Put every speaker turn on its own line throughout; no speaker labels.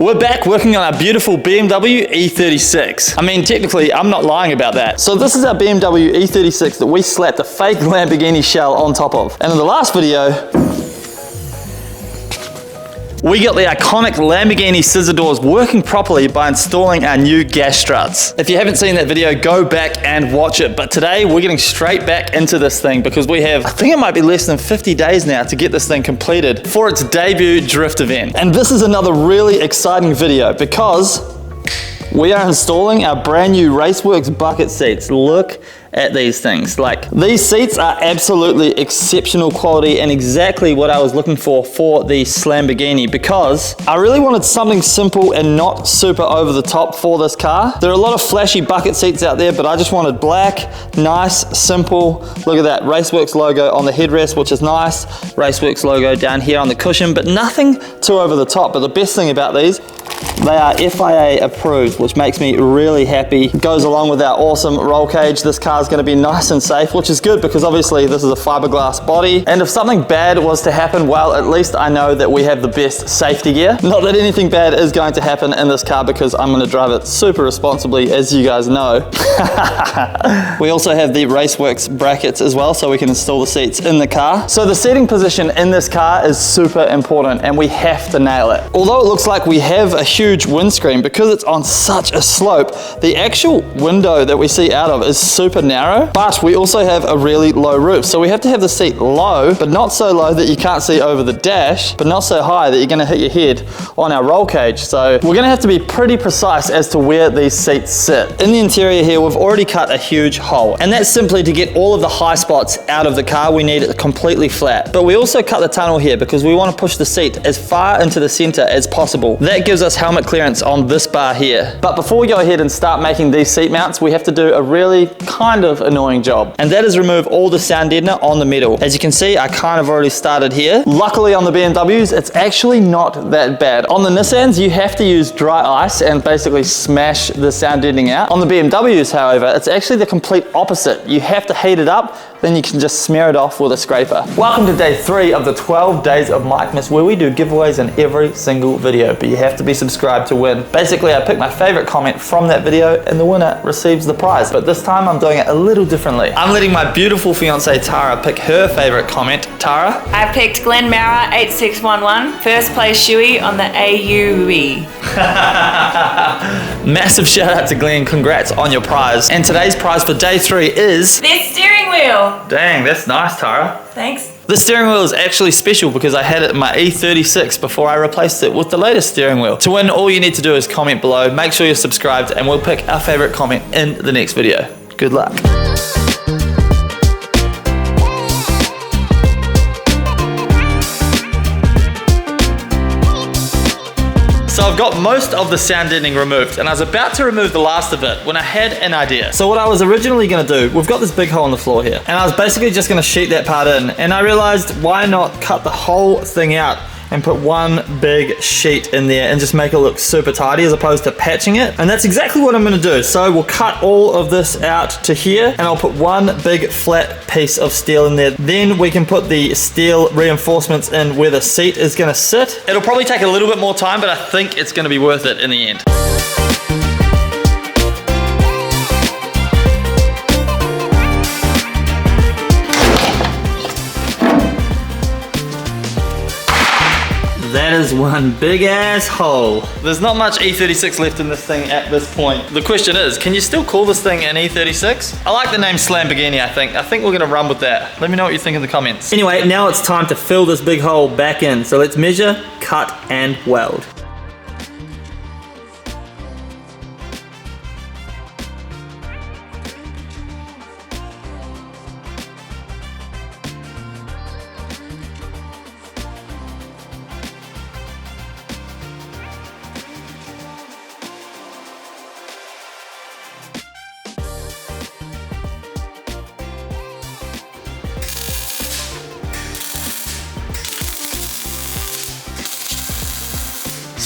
We're back working on our beautiful BMW E36. I mean, technically, I'm not lying about that. So this is our BMW E36 that we slapped a fake Lamborghini shell on top of. And in the last video, we got the iconic Lamborghini scissor doors working properly by installing our new gas struts. If you haven't seen that video, go back and watch it. But today we're getting straight back into this thing because we have, I think it might be less than 50 days now to get this thing completed for its debut drift event. And this is another really exciting video because we are installing our brand new Raceworks bucket seats. Look at these things. Like, these seats are absolutely exceptional quality and exactly what I was looking for the Lamborghini, because I really wanted something simple and not super over the top for this car. There are a lot of flashy bucket seats out there, but I just wanted black, nice, simple. Look at that Raceworks logo on the headrest, which is nice. Raceworks logo down here on the cushion, but nothing too over the top. But the best thing about these, they are FIA approved, which makes me really happy. Goes along with our awesome roll cage. This car is going to be nice and safe, which is good because obviously this is a fiberglass body. And if something bad was to happen, well, at least I know that we have the best safety gear. Not that anything bad is going to happen in this car because I'm going to drive it super responsibly, as you guys know. We also have the Raceworks brackets as well, so we can install the seats in the car. So the seating position in this car is super important and we have to nail it. Although it looks like we have a huge windscreen, because it's on such a slope, the actual window that we see out of is super narrow, but we also have a really low roof. So we have to have the seat low, but not so low that you can't see over the dash, but not so high that you're gonna hit your head on our roll cage. So we're gonna have to be pretty precise as to where these seats sit. In the interior here, we've already cut a huge hole, and that's simply to get all of the high spots out of the car. We need it completely flat. But we also cut the tunnel here because we want to push the seat as far into the center as possible. That gives us helmet clearance on this bar here. But before we go ahead and start making these seat mounts, we have to do a really kind of annoying job, and that is remove all the sound deadener on the metal. As you can see, I kind of already started here. Luckily on the BMWs, it's actually not that bad. On the Nissans, you have to use dry ice and basically smash the sound deadening out. On the BMWs, however, it's actually the complete opposite. You have to heat it up, then you can just smear it off with a scraper. Welcome to day 3 of the 12 days of Mikemas, where we do giveaways in every single video, but you have to be subscribed to win. Basically, I pick my favorite comment from that video and the winner receives the prize. But this time I'm doing it a little differently. I'm letting my beautiful fiance Tara pick her favorite comment. Tara?
I picked Glenn Mara 8611, first place shoey on the AUE.
Massive shout out to Glenn, congrats on your prize. And today's prize for day 3 is
this steering wheel.
Dang, that's nice, Tara.
Thanks.
The steering wheel is actually special because I had it in my E36 before I replaced it with the latest steering wheel. To win, all you need to do is comment below, make sure you're subscribed, and we'll pick our favorite comment in the next video. Good luck. So I've got most of the sound deadening removed, and I was about to remove the last of it when I had an idea. So what I was originally gonna do, we've got this big hole in the floor here, and I was basically just gonna sheet that part in, and I realized why not cut the whole thing out and put one big sheet in there and just make it look super tidy as opposed to patching it. And that's exactly what I'm gonna do. So we'll cut all of this out to here, and I'll put one big flat piece of steel in there. Then we can put the steel reinforcements in where the seat is gonna sit. It'll probably take a little bit more time, but I think it's gonna be worth it in the end. That is one big ass hole. There's not much E36 left in this thing at this point. The question is, can you still call this thing an E36? I like the name Lamborghini, I think. I think we're gonna run with that. Let me know what you think in the comments. Anyway, now it's time to fill this big hole back in. So let's measure, cut, and weld.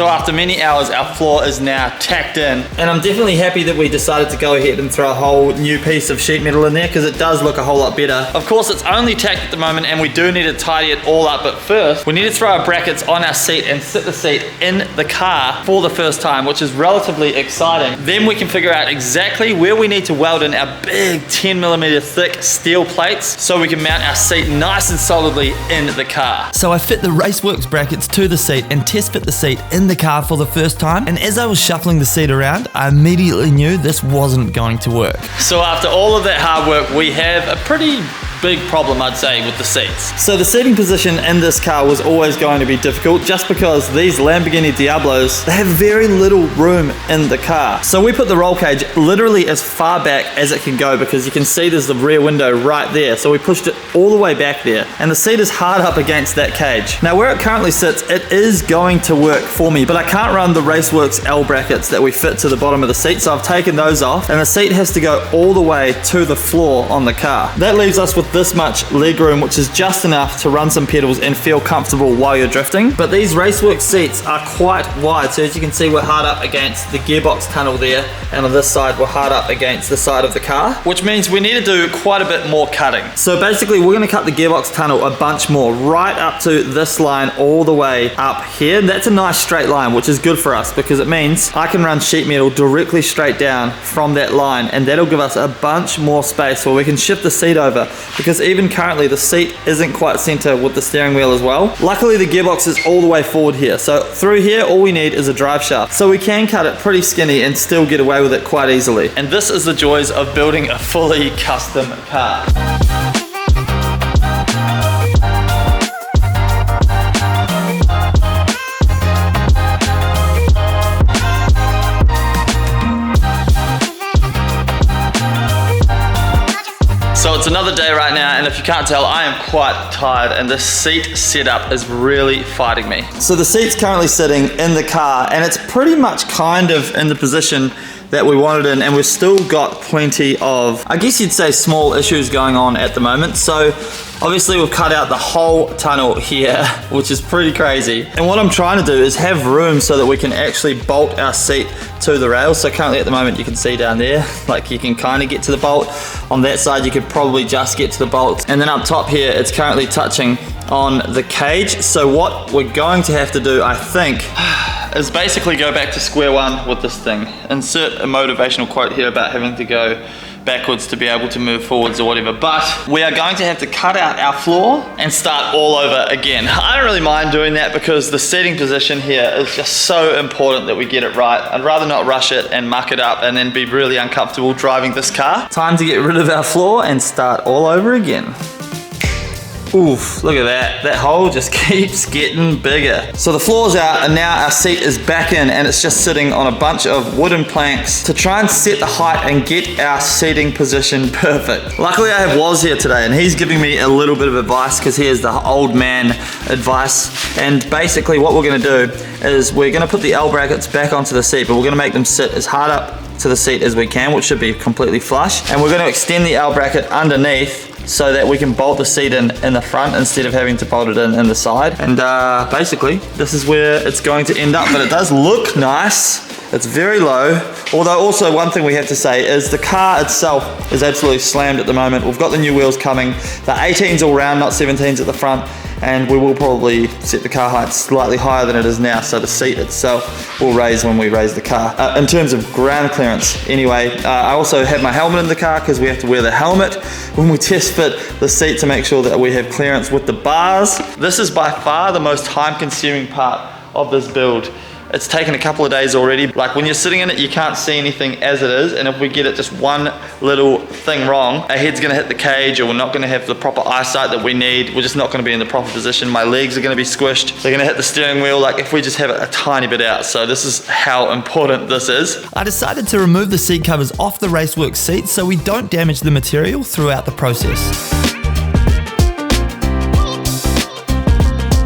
So after many hours, our floor is now tacked in. And I'm definitely happy that we decided to go ahead and throw a whole new piece of sheet metal in there because it does look a whole lot better. Of course, it's only tacked at the moment and we do need to tidy it all up, but first, we need to throw our brackets on our seat and sit the seat in the car for the first time, which is relatively exciting. Then we can figure out exactly where we need to weld in our big 10mm thick steel plates so we can mount our seat nice and solidly in the car.
So I fit the Raceworks brackets to the seat and test fit the seat in the car for the first time, and as I was shuffling the seat around, I immediately knew this wasn't going to work.
So after all of that hard work, we have a pretty big problem, I'd say, with the seats. So the seating position in this car was always going to be difficult just because these Lamborghini Diablos, they have very little room in the car. So we put the roll cage literally as far back as it can go because you can see there's the rear window right there. So we pushed it all the way back there and the seat is hard up against that cage. Now where it currently sits, it is going to work for me, but I can't run the Raceworks L brackets that we fit to the bottom of the seat, so I've taken those off and the seat has to go all the way to the floor on the car. That leaves us with this much leg room, which is just enough to run some pedals and feel comfortable while you're drifting. But these Raceworks seats are quite wide, so as you can see we're hard up against the gearbox tunnel there, and on this side we're hard up against the side of the car, which means we need to do quite a bit more cutting. So basically we're going to cut the gearbox tunnel a bunch more, right up to this line all the way up here. And that's a nice straight line, which is good for us because it means I can run sheet metal directly straight down from that line, and that'll give us a bunch more space where we can shift the seat over, because even currently the seat isn't quite center with the steering wheel as well. Luckily the gearbox is all the way forward here, so through here all we need is a drive shaft, so we can cut it pretty skinny and still get away with it quite easily. And this is the joys of building a fully custom car. So it's another day right now, and if you can't tell, I am quite tired and this seat setup is really fighting me. So the seat's currently sitting in the car and it's pretty much kind of in the position that we wanted in, and we've still got plenty of, I guess you'd say, small issues going on at the moment. So obviously we've cut out the whole tunnel here, which is pretty crazy. And what I'm trying to do is have room so that we can actually bolt our seat to the rails. So currently at the moment you can see down there, like you can kind of get to the bolt. On that side you could probably just get to the bolts. And then up top here, it's currently touching on the cage. So what we're going to have to do, I think, is basically go back to square one with this thing. Insert a motivational quote here about having to go backwards to be able to move forwards or whatever, but we are going to have to cut out our floor and start all over again. I don't really mind doing that because the seating position here is just so important that we get it right. I'd rather not rush it and muck it up and then be really uncomfortable driving this car. Time to get rid of our floor and start all over again. Oof, look at that. That hole just keeps getting bigger. So the floor's out and now our seat is back in and it's just sitting on a bunch of wooden planks to try and set the height and get our seating position perfect. Luckily I have Woz here today and he's giving me a little bit of advice because he is the old man advice. And basically what we're gonna do is we're gonna put the L brackets back onto the seat, but we're gonna make them sit as hard up to the seat as we can, which should be completely flush. And we're gonna extend the L bracket underneath so that we can bolt the seat in the front instead of having to bolt it in the side. And basically, this is where it's going to end up, but it does look nice. It's very low. Although also one thing we have to say is the car itself is absolutely slammed at the moment. We've got the new wheels coming. The 18s all round, not 17s at the front. And we will probably set the car height slightly higher than it is now, so the seat itself will raise when we raise the car. In terms of ground clearance, anyway, I also have my helmet in the car because we have to wear the helmet when we test fit the seat to make sure that we have clearance with the bars. This is by far the most time-consuming part of this build. It's taken a couple of days already. Like when you're sitting in it, you can't see anything as it is. And if we get it just one little thing wrong, our head's gonna hit the cage or we're not gonna have the proper eyesight that we need. We're just not gonna be in the proper position. My legs are gonna be squished. They're gonna hit the steering wheel, like if we just have it a tiny bit out. So this is how important this is.
I decided to remove the seat covers off the Raceworks seat so we don't damage the material throughout the process.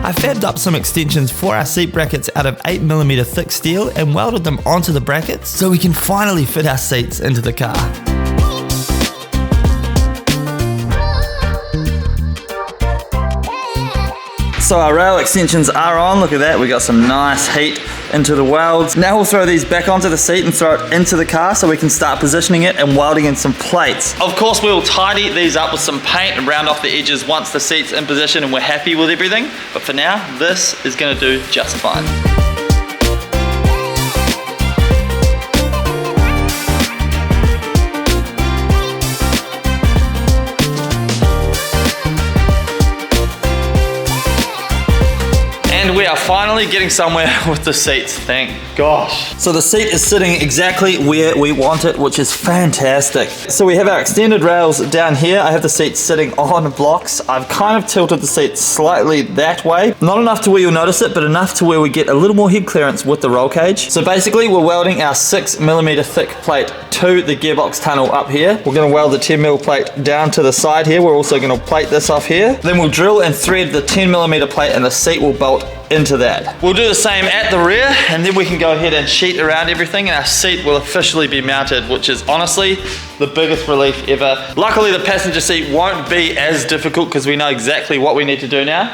I fabbed up some extensions for our seat brackets out of 8mm thick steel and welded them onto the brackets so we can finally fit our seats into the car. So our rail extensions are on, look at that, we got some nice heat
into the welds. Now we'll throw these back onto the seat and throw it into the car so we can start positioning it and welding in some plates. Of course, we'll tidy these up with some paint and round off the edges once the seat's in position and we're happy with everything. But for now, this is gonna do just fine. And we are finally getting somewhere with the seats, thank gosh. So the seat is sitting exactly where we want it, which is fantastic. So we have our extended rails down here. I have the seat sitting on blocks. I've kind of tilted the seat slightly that way. Not enough to where you'll notice it, but enough to where we get a little more head clearance with the roll cage. So basically we're welding our 6mm thick plate to the gearbox tunnel up here. We're gonna weld the 10mm plate down to the side here. We're also gonna plate this off here. Then we'll drill and thread the 10mm plate and the seat will bolt into that. We'll do the same at the rear and then we can go ahead and sheet around everything and our seat will officially be mounted, which is honestly the biggest relief ever. Luckily the passenger seat won't be as difficult because we know exactly what we need to do now.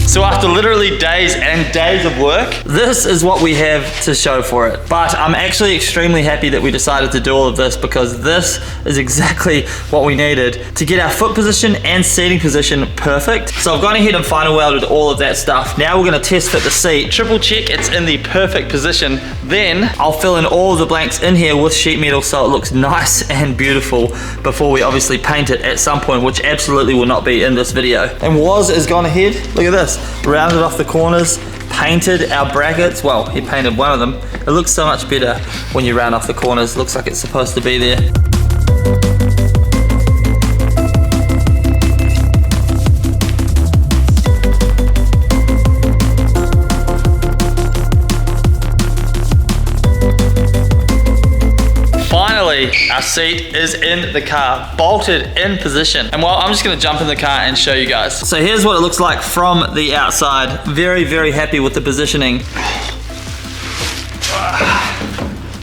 So after literally days and days of work, this is what we have to show for it. But I'm actually extremely happy that we decided to do all of this because this is exactly what we needed to get our foot position and seating position perfect. So I've gone ahead and final welded all of that stuff. Now we're gonna test fit the seat, triple check it's in the perfect position. Then I'll fill in all of the blanks in here with sheet metal so it looks nice and beautiful before we obviously paint it at some point, which absolutely will not be in this video. And Woz has gone ahead, look at this. Rounded off the corners, painted our brackets. Well, he painted one of them. It looks so much better when you round off the corners. Looks like it's supposed to be there. Finally, our seat is in the car, bolted in position. And well, I'm just gonna jump in the car and show you guys. So here's what it looks like from the outside. Very, very happy with the positioning.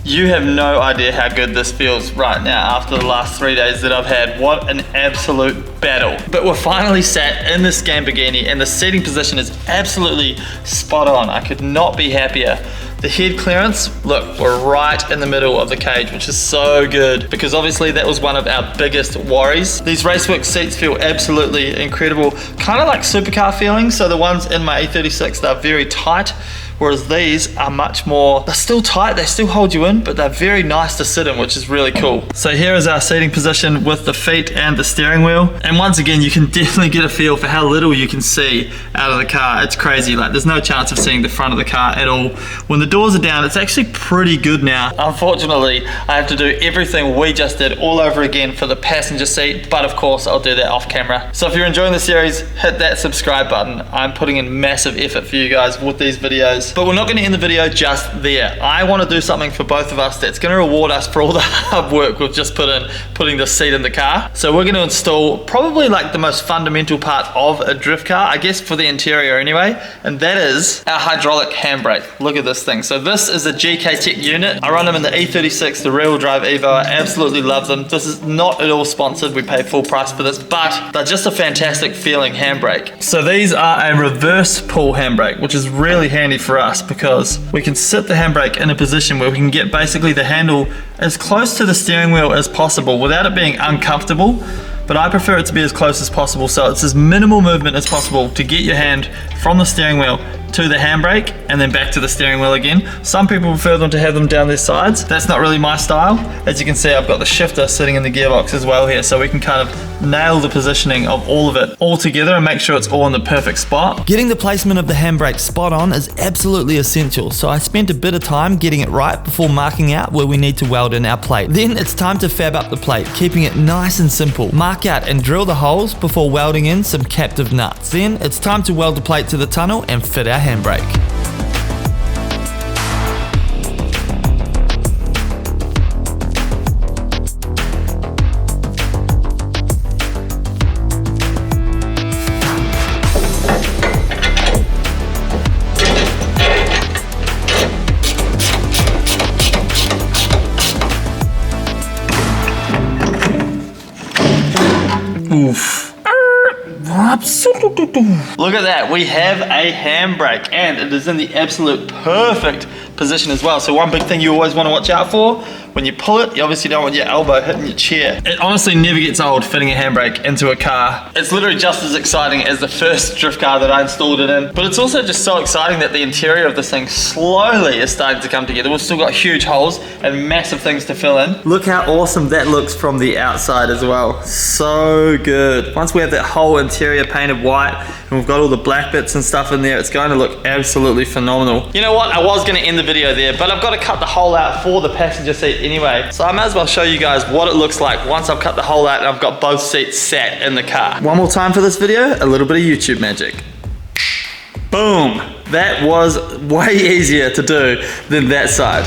You have no idea how good this feels right now after the last 3 days that I've had. What an absolute battle. But we're finally sat in this Lamborghini and the seating position is absolutely spot on. I could not be happier. The head clearance, look, we're right in the middle of the cage, which is so good because obviously that was one of our biggest worries. These Raceworks seats feel absolutely incredible, kind of like supercar feeling. So the ones in my E36, they're very tight, whereas these are much more, they're still tight, they still hold you in, but they're very nice to sit in, which is really cool. So here is our seating position with the feet and the steering wheel. And once again, you can definitely get a feel for how little you can see out of the car. It's crazy, like there's no chance of seeing the front of the car at all. When the doors are down, it's actually pretty good now. Unfortunately, I have to do everything we just did all over again for the passenger seat, but of course I'll do that off camera. So if you're enjoying the series, hit that subscribe button. I'm putting in massive effort for you guys with these videos. But we're not going to end the video just there. I want to do something for both of us that's going to reward us for all the hard work we've just put in putting the seat in the car. So we're going to install probably like the most fundamental part of a drift car, I guess for the interior anyway, and that is our hydraulic handbrake. Look at this thing. So this is a GK Tech unit. I run them in the E36, the rear-wheel drive Evo. I absolutely love them. This is not at all sponsored. We pay full price for this, but they're just a fantastic feeling handbrake. So these are a reverse pull handbrake, which is really handy for us because we can sit the handbrake in a position where we can get basically the handle as close to the steering wheel as possible without it being uncomfortable. But I prefer it to be as close as possible, so it's as minimal movement as possible to get your hand from the steering wheel to the handbrake and then back to the steering wheel again. Some people prefer them to have them down their sides. That's not really my style. As you can see, I've got the shifter sitting in the gearbox as well here, so we can kind of nail the positioning of all of it all together and make sure it's all in the perfect spot.
Getting the placement of the handbrake spot on is absolutely essential, so I spent a bit of time getting it right before marking out where we need to weld in our plate. Then it's time to fab up the plate, keeping it nice and simple. Mark out and drill the holes before welding in some captive nuts. Then it's time to weld the plate to the tunnel and fit our handbrake.
Look at that, we have a handbrake and it is in the absolute perfect position as well. So one big thing you always want to watch out for, when you pull it, you obviously don't want your elbow hitting your chair. It honestly never gets old fitting a handbrake into a car. It's literally just as exciting as the first drift car that I installed it in. But it's also just so exciting that the interior of this thing slowly is starting to come together. We've still got huge holes and massive things to fill in. Look how awesome that looks from the outside as well. So good. Once we have that whole interior painted white and we've got all the black bits and stuff in there, it's going to look absolutely phenomenal. You know what? I was going to end the video there, but I've got to cut the hole out for the passenger seat anyway. So I might as well show you guys what it looks like once I've cut the hole out and I've got both seats sat in the car. One more time for this video, a little bit of YouTube magic. Boom. That was way easier to do than that side.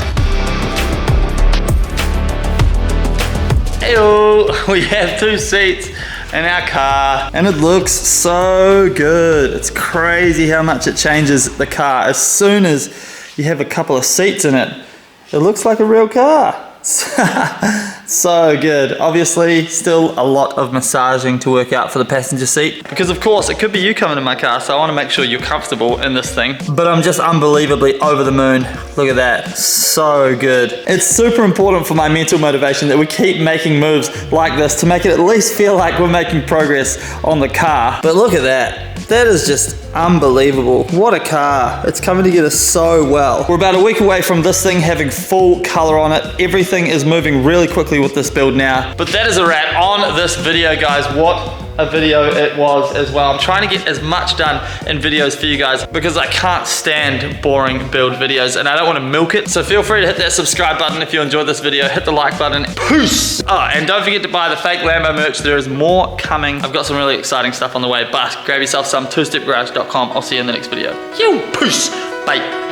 Heyo, we have 2 seats in our car and it looks so good. It's crazy how much it changes the car. As soon as you have a couple of seats in it, it looks like a real car. So good. Obviously, still a lot of massaging to work out for the passenger seat because of course it could be you coming in my car, so I want to make sure you're comfortable in this thing. But I'm just unbelievably over the moon. Look at that. So good. It's super important for my mental motivation that we keep making moves like this to make it at least feel like we're making progress on the car. But look at that. That is just unbelievable. What a car. It's coming together so well. We're about a week away from this thing having full color on it. Everything is moving really quickly with this build now. But that is a wrap on this video, guys. What a video it was as well. I'm trying to get as much done in videos for you guys because I can't stand boring build videos and I don't want to milk it. So feel free to hit that subscribe button if you enjoyed this video. Hit the like button. Peace! Oh, and don't forget to buy the Fake Lambo merch. There is more coming. I've got some really exciting stuff on the way, but grab yourself some, twostepgarage.com. I'll see you in the next video. Peace! Bye!